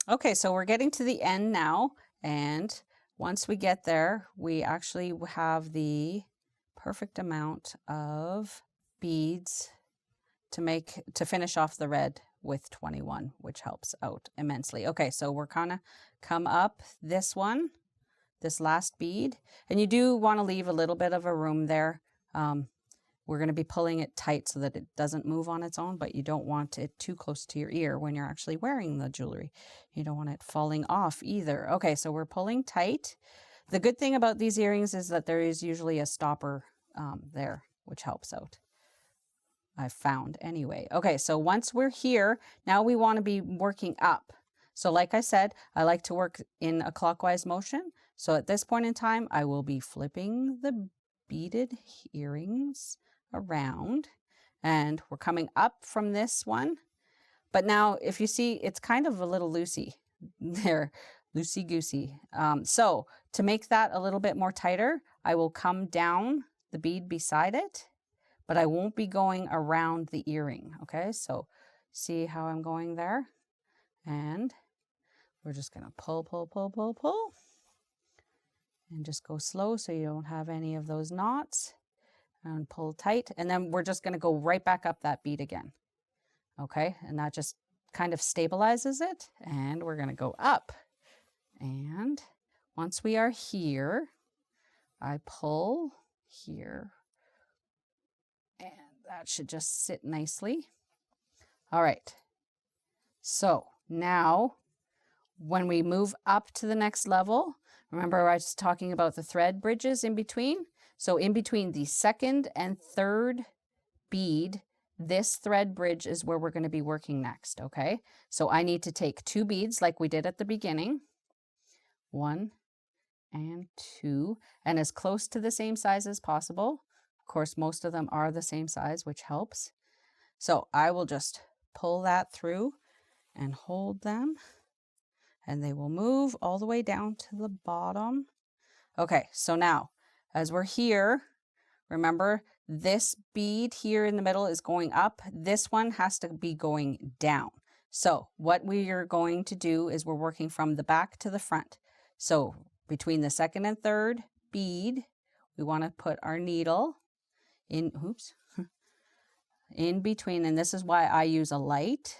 Okay, so we're getting to the end now, and once we get there, we actually have the perfect amount of beads to finish off the red with 21, which helps out immensely. Okay, so we're kind of come up this one, this last bead, and you do want to leave a little bit of a room there. We're going to be pulling it tight so that it doesn't move on its own, but you don't want it too close to your ear when you're actually wearing the jewelry. You don't want it falling off either. Okay, so we're pulling tight. The good thing about these earrings is that there is usually a stopper there, which helps out. I've found anyway. Okay, so once we're here, now we want to be working up. So like I said, I like to work in a clockwise motion. So at this point in time, I will be flipping the beaded earrings around, and we're coming up from this one. But now if you see, it's kind of a little loosey there, loosey-goosey. So to make that a little bit more tighter, I will come down the bead beside it, but I won't be going around the earring. Okay, so see how I'm going there? And we're just gonna pull, pull, pull, pull, pull, and just go slow so you don't have any of those knots. And pull tight, and then we're just going to go right back up that bead again. Okay, and that just kind of stabilizes it, and we're going to go up. And once we are here, I pull here, and that should just sit nicely. All right, so now when we move up to the next level, remember I was talking about the thread bridges in between? So in between the second and third bead, this thread bridge is where we're going to be working next, okay? So I need to take 2 beads like we did at the beginning, 1 and 2, and as close to the same size as possible. Of course, most of them are the same size, which helps. So I will just pull that through and hold them, and they will move all the way down to the bottom. Okay, so now, as we're here, remember this bead here in the middle is going up. This one has to be going down. So what we are going to do is we're working from the back to the front. So between the second and third bead, we want to put our needle in, in between, and this is why I use a light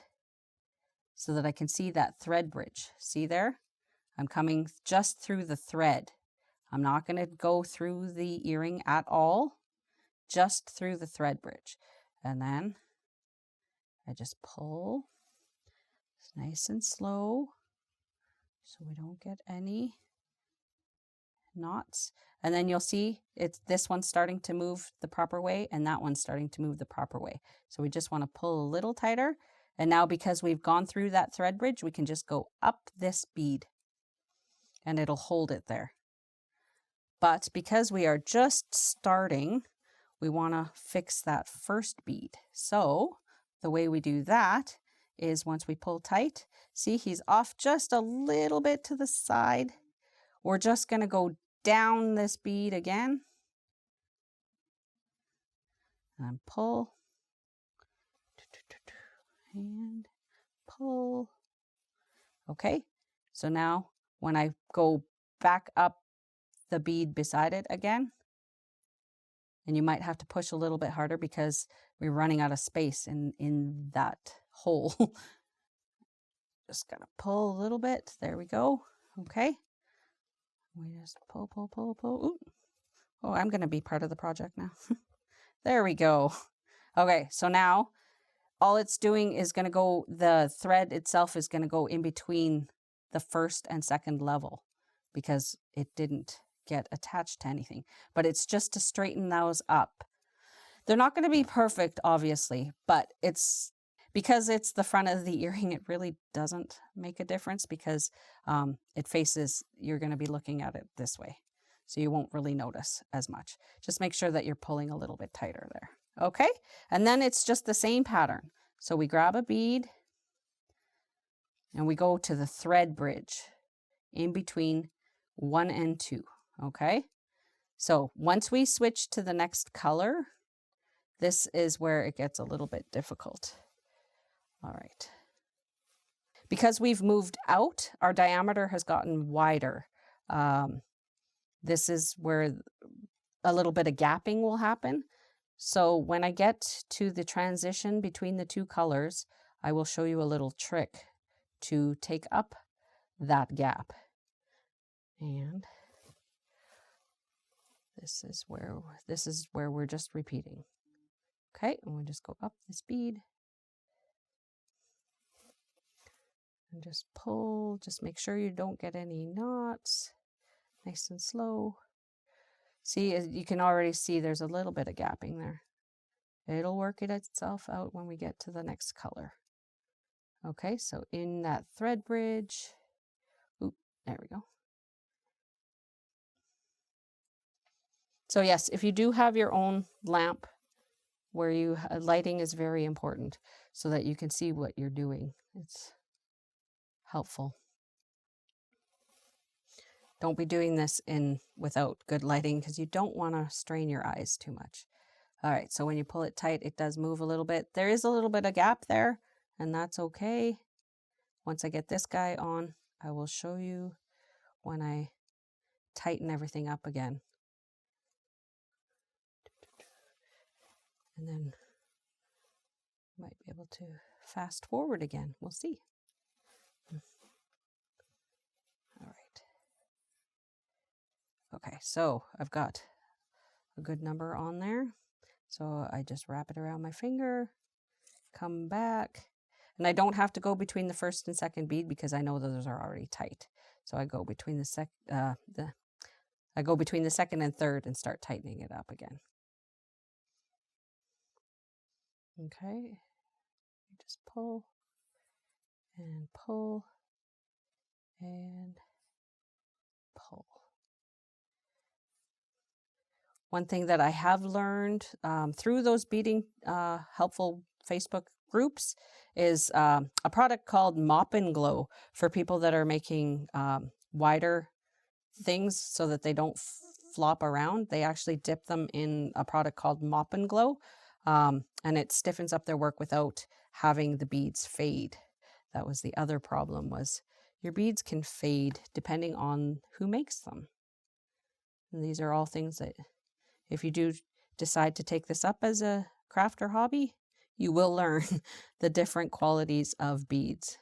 so that I can see that thread bridge. See there? I'm coming just through the thread. I'm not going to go through the earring at all, just through the thread bridge. And then I just pull nice and slow so we don't get any knots. And then you'll see it's this one's starting to move the proper way and that one's starting to move the proper way. So we just want to pull a little tighter. And now because we've gone through that thread bridge, we can just go up this bead and it'll hold it there. But because we are just starting, we want to fix that first bead. So the way we do that is once we pull tight, see he's off just a little bit to the side. We're just going to go down this bead again and pull and pull. Okay, so now when I go back up the bead beside it again, and you might have to push a little bit harder because we're running out of space in that hole. Just gotta pull a little bit. There we go. Okay. We just pull, pull, pull, pull. Ooh. Oh, I'm gonna be part of the project now. There we go. Okay, so now all it's doing is gonna go, the thread itself is gonna go in between the first and second level because it didn't get attached to anything, but it's just to straighten those up. They're not going to be perfect, obviously, but it's because it's the front of the earring, it really doesn't make a difference because it faces, you're going to be looking at it this way, so you won't really notice as much. Just make sure that you're pulling a little bit tighter there. Okay, and then it's just the same pattern. So we grab a bead and we go to the thread bridge in between 1 and 2. Okay, so once we switch to the next color, this is where it gets a little bit difficult. All right. Because we've moved out, our diameter has gotten wider. This is where a little bit of gapping will happen. So when I get to the transition between the two colors, I will show you a little trick to take up that gap. And this is where we're just repeating. Okay, and we'll just go up this bead and just pull. Just make sure you don't get any knots. Nice and slow. See, you can already see there's a little bit of gapping there. It'll work it itself out when we get to the next color. Okay, so in that thread bridge, oop, there we go. So yes, if you do have your own lamp where lighting is very important so that you can see what you're doing. It's helpful. Don't be doing this without good lighting because you don't want to strain your eyes too much. All right, so when you pull it tight, it does move a little bit. There is a little bit of gap there, and that's okay. Once I get this guy on, I will show you when I tighten everything up again. And then might be able to fast forward again. We'll see. All right. Okay, so I've got a good number on there. So I just wrap it around my finger, come back, and I don't have to go between the first and second bead because I know those are already tight. So I go between the second and third and start tightening it up again. Okay, just pull and pull and pull. One thing that I have learned through those beading helpful Facebook groups is a product called Mop and Glow for people that are making wider things so that they don't flop around. They actually dip them in a product called Mop and Glow, and it stiffens up their work without having the beads fade. That was the other problem, was your beads can fade depending on who makes them. And these are all things that if you do decide to take this up as a craft or hobby, you will learn the different qualities of beads.